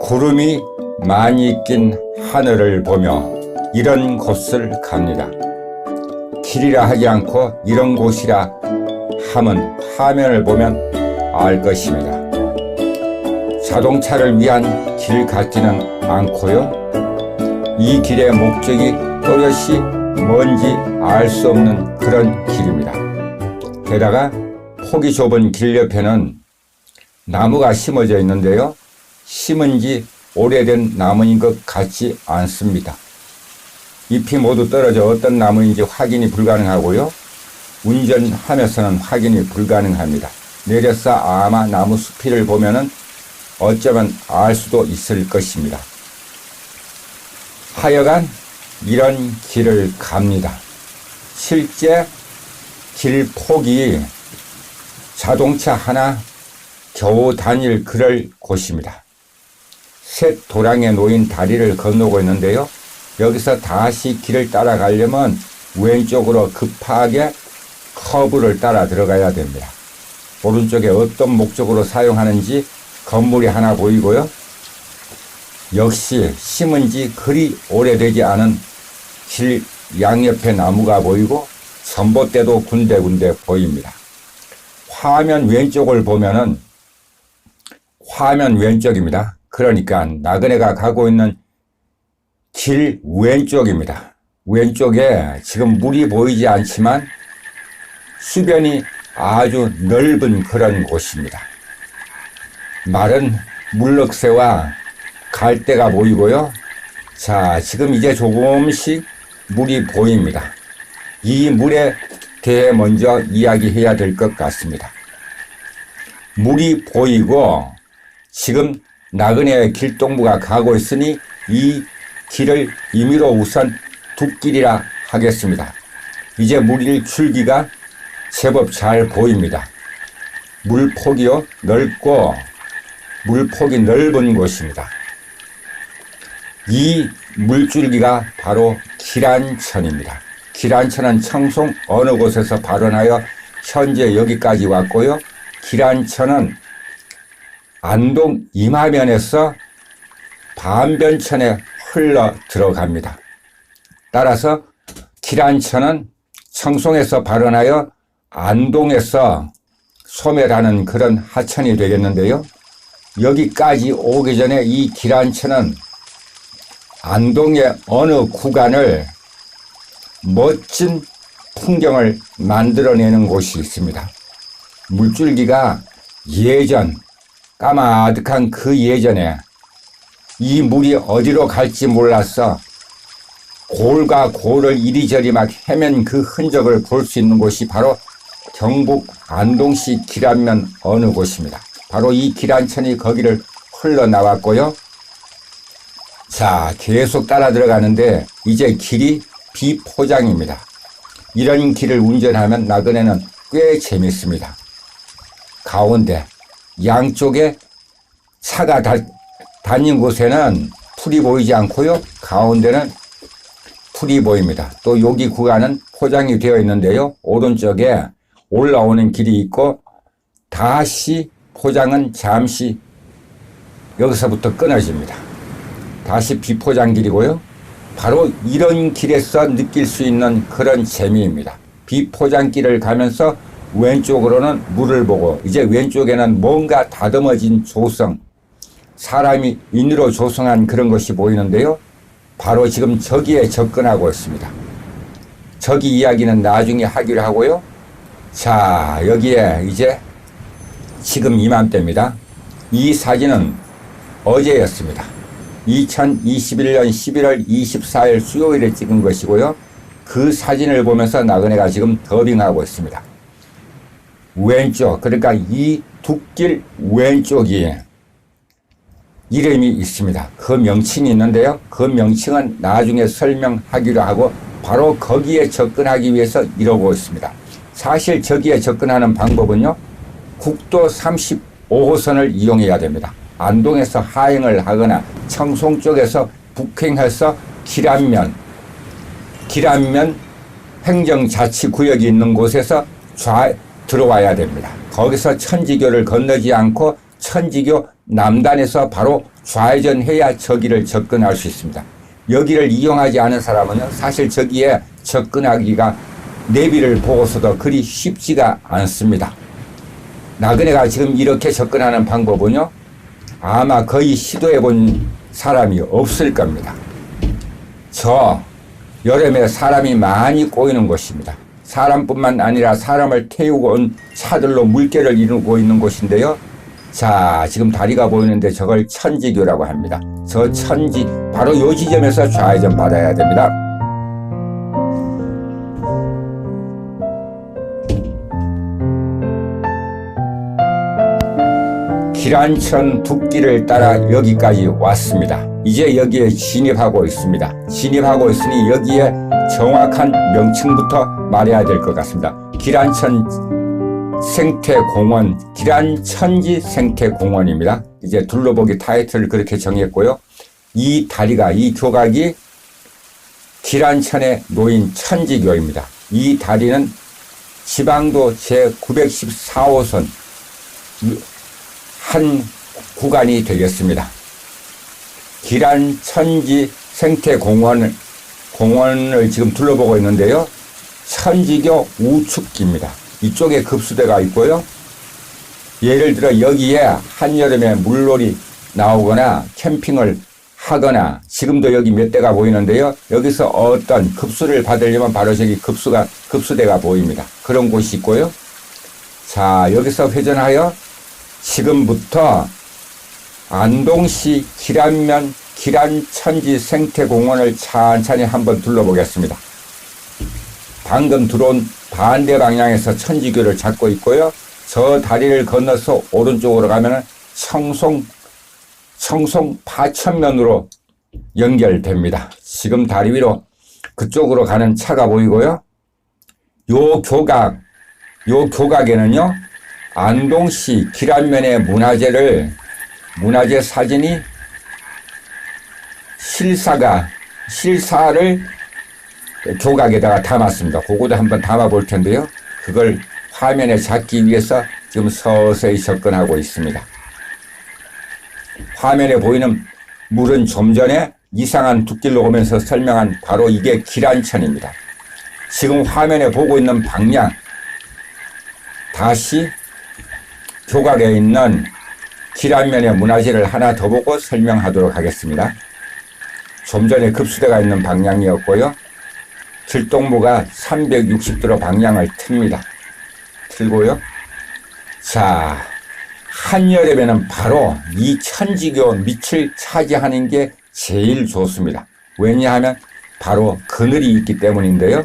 구름이 많이 낀 하늘을 보며 이런 곳을 갑니다. 길이라 하지 않고 이런 곳이라 함은 화면을 보면 알 것입니다. 자동차를 위한 길 같지는 않고요. 이 길의 목적이 또렷이 뭔지 알 수 없는 그런 길입니다. 게다가 폭이 좁은 길 옆에는 나무가 심어져 있는데요. 심은 지 오래된 나무인 것 같지 않습니다. 잎이 모두 떨어져 어떤 나무인지 확인이 불가능하고요. 운전하면서는 확인이 불가능합니다. 내려서 아마 나무 숲이를 보면은 어쩌면 알 수도 있을 것입니다. 하여간 이런 길을 갑니다. 실제 길 폭이 자동차 하나 겨우 다닐 그럴 곳입니다. 셋 도랑에 놓인 다리를 건너고 있는데요. 여기서 다시 길을 따라가려면 왼쪽으로 급하게 커브를 따라 들어가야 됩니다. 오른쪽에 어떤 목적으로 사용하는지 건물이 하나 보이고요. 역시 심은 지 그리 오래되지 않은 길 양옆에 나무가 보이고 전봇대도 군데군데 보입니다. 화면 왼쪽을 보면은 화면 왼쪽입니다. 그러니까 나그네가 가고 있는 길 왼쪽입니다. 왼쪽에 지금 물이 보이지 않지만 수변이 아주 넓은 그런 곳입니다. 마른 물럭새와 갈대가 보이고요. 자, 지금 이제 조금씩 물이 보입니다. 이 물에 대해 먼저 이야기해야 될 것 같습니다. 물이 보이고 지금 나그네의 길동무가 가고 있으니 이 길을 임의로 우선 둑길이라 하겠습니다. 이제 물일 줄기가 제법 잘 보입니다. 물폭이요 넓고 물폭이 넓은 곳입니다. 이 물줄기가 바로 기란천입니다. 기란천은 청송 어느 곳에서 발원하여 현재 여기까지 왔고요. 기란천은 안동 임하면에서 반변천에 흘러 들어갑니다. 따라서 기란천은 청송에서 발원하여 안동에서 소멸하는 그런 하천이 되겠는데요. 여기까지 오기 전에 이 기란천은 안동의 어느 구간을 멋진 풍경을 만들어내는 곳이 있습니다. 물줄기가 예전 까마득한 그 예전에 이 물이 어디로 갈지 몰라서 골과 골을 이리저리 막 헤맨 그 흔적을 볼 수 있는 곳이 바로 경북 안동시 기란면 어느 곳입니다. 바로 이 기란천이 거기를 흘러나왔고요. 자, 계속 따라 들어가는데 이제 길이 비포장입니다. 이런 길을 운전하면 나그네는 꽤 재밌습니다. 가운데 양쪽에 차가 다닌 곳에는 풀이 보이지 않고요. 가운데는 풀이 보입니다. 또 여기 구간은 포장이 되어 있는데요. 오른쪽에 올라오는 길이 있고 다시 포장은 잠시 여기서부터 끊어집니다. 다시 비포장 길이고요. 바로 이런 길에서 느낄 수 있는 그런 재미입니다. 비포장 길을 가면서 왼쪽으로는 물을 보고 이제 왼쪽에는 뭔가 다듬어진 조성, 사람이 인으로 조성한 그런 것이 보이는데요. 바로 지금 저기에 접근하고 있습니다. 저기 이야기는 나중에 하기로 하고요. 자, 여기에 이제 지금 이맘때입니다. 이 사진은 어제였습니다. 2021년 11월 24일 수요일에 찍은 것이고요. 그 사진을 보면서 나그네가 지금 더빙하고 있습니다. 왼쪽, 그러니까 이 둑길 왼쪽이 이름이 있습니다. 그 명칭이 있는데요. 그 명칭은 나중에 설명하기로 하고 바로 거기에 접근하기 위해서 이러고 있습니다. 사실 저기에 접근하는 방법은요. 국도 35호선을 이용해야 됩니다. 안동에서 하행을 하거나 청송 쪽에서 북행해서 기란면 행정자치구역이 있는 곳에서 들어와야 됩니다. 거기서 천지교를 건너지 않고 천지교 남단에서 바로 좌회전해야 저기를 접근할 수 있습니다. 여기를 이용하지 않은 사람은 사실 저기에 접근하기가 내비를 보고서도 그리 쉽지가 않습니다. 나그네가 지금 이렇게 접근하는 방법은요, 아마 거의 시도해 본 사람이 없을 겁니다. 저 여름에 사람이 많이 꼬이는 곳입니다. 사람뿐만 아니라 사람을 태우고 온 차들로 물결을 이루고 있는 곳인데요. 자, 지금 다리가 보이는데 저걸 천지교라고 합니다. 저 천지, 바로 이 지점에서 좌회전 받아야 됩니다. 기란천 둑길을 따라 여기까지 왔습니다. 이제 여기에 진입하고 있습니다. 진입하고 있으니 여기에 정확한 명칭부터 말해야 될 것 같습니다. 기란천 생태공원, 기란천지 생태공원입니다. 이제 둘러보기 타이틀을 그렇게 정했고요. 이 다리가, 이 교각이 기란천에 놓인 천지교입니다. 이 다리는 지방도 제914호선 한 구간이 되겠습니다. 기란천지 생태공원을 지금 둘러보고 있는데요. 천지교 우측입니다. 이쪽에 급수대가 있고요. 예를 들어 여기에 한여름에 물놀이 나오거나 캠핑을 하거나, 지금도 여기 몇 대가 보이는데요. 여기서 어떤 급수를 받으려면 바로 저기 급수대가 보입니다. 그런 곳이 있고요. 자, 여기서 회전하여 지금부터 안동시 기란면 기란천지 생태공원을 천천히 한번 둘러보겠습니다. 방금 들어온 반대 방향에서 천지교를 잡고 있고요. 저 다리를 건너서 오른쪽으로 가면 청송 파천면으로 연결됩니다. 지금 다리 위로 그쪽으로 가는 차가 보이고요. 요 교각에는요, 안동시 기란면의 문화재 사진이 실사를 교각에다가 담았습니다. 그거도 한번 담아 볼 텐데요. 그걸 화면에 잡기 위해서 지금 서서히 접근하고 있습니다. 화면에 보이는 물은 좀 전에 이상한 둑길로 오면서 설명한 바로 이게 기란천입니다. 지금 화면에 보고 있는 방향, 다시 교각에 있는 기란면의 문화재를 하나 더 보고 설명하도록 하겠습니다. 좀 전에 급수대가 있는 방향이었고요. 길동무가 360도로 방향을 틉니다. 틀고요. 자, 한여름에는 바로 이 천지교 밑을 차지하는 게 제일 좋습니다. 왜냐하면 바로 그늘이 있기 때문인데요.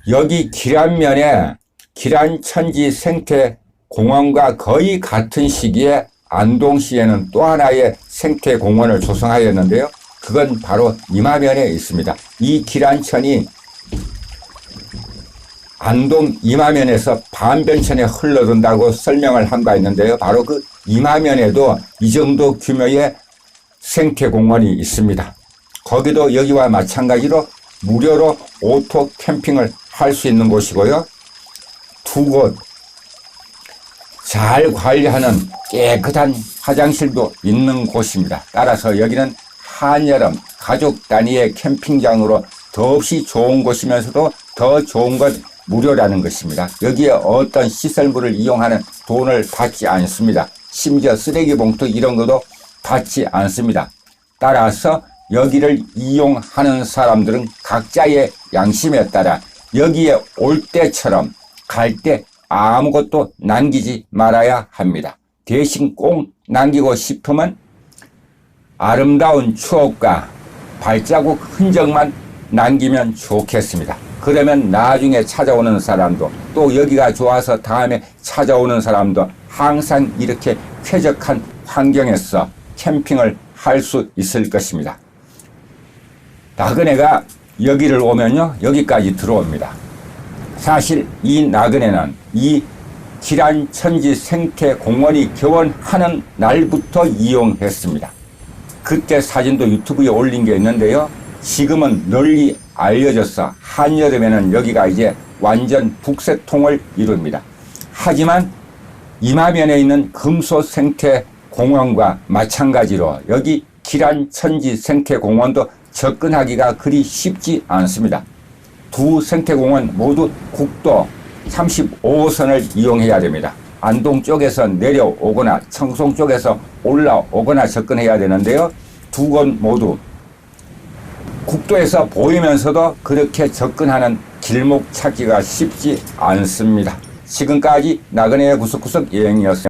여기 기란면에 기란천지 생태공원과 거의 같은 시기에 안동시에는 또 하나의 생태공원을 조성하였는데요. 그건 바로 임하면에 있습니다. 이 기란천이 안동 임하면에서 반변천에 흘러든다고 설명을 한 바 있는데요. 바로 그 임하면에도 이 정도 규모의 생태공원이 있습니다. 거기도 여기와 마찬가지로 무료로 오토 캠핑을 할 수 있는 곳이고요. 두 곳 잘 관리하는 깨끗한 화장실도 있는 곳입니다. 따라서 여기는 한여름 가족 단위의 캠핑장으로 더없이 좋은 곳이면서도 더 좋은 건 무료라는 것입니다. 여기에 어떤 시설물을 이용하는 돈을 받지 않습니다. 심지어 쓰레기 봉투 이런 것도 받지 않습니다. 따라서 여기를 이용하는 사람들은 각자의 양심에 따라 여기에 올 때처럼 갈 때 아무것도 남기지 말아야 합니다. 대신 꼭 남기고 싶으면 아름다운 추억과 발자국 흔적만 남기면 좋겠습니다. 그러면 나중에 찾아오는 사람도, 또 여기가 좋아서 다음에 찾아오는 사람도 항상 이렇게 쾌적한 환경에서 캠핑을 할 수 있을 것입니다. 나그네가 여기를 오면요, 여기까지 들어옵니다. 사실 이 나그네는 이 기란천지 생태공원이 개원하는 날부터 이용했습니다. 그때 사진도 유튜브에 올린 게 있는데요. 지금은 널리 알려져서 한여름에는 여기가 이제 완전 북새통을 이룹니다. 하지만 임하면에 있는 금소 생태 공원과 마찬가지로 여기 기란 천지 생태공원도 접근하기가 그리 쉽지 않습니다. 두 생태공원 모두 국도 35호선을 이용해야 됩니다. 안동 쪽에서 내려오거나 청송 쪽에서 올라오거나 접근해야 되는데요. 두 곳 모두 국도에서 보이면서도 그렇게 접근하는 길목 찾기가 쉽지 않습니다. 지금까지 나그네의 구석구석 여행이었습니다.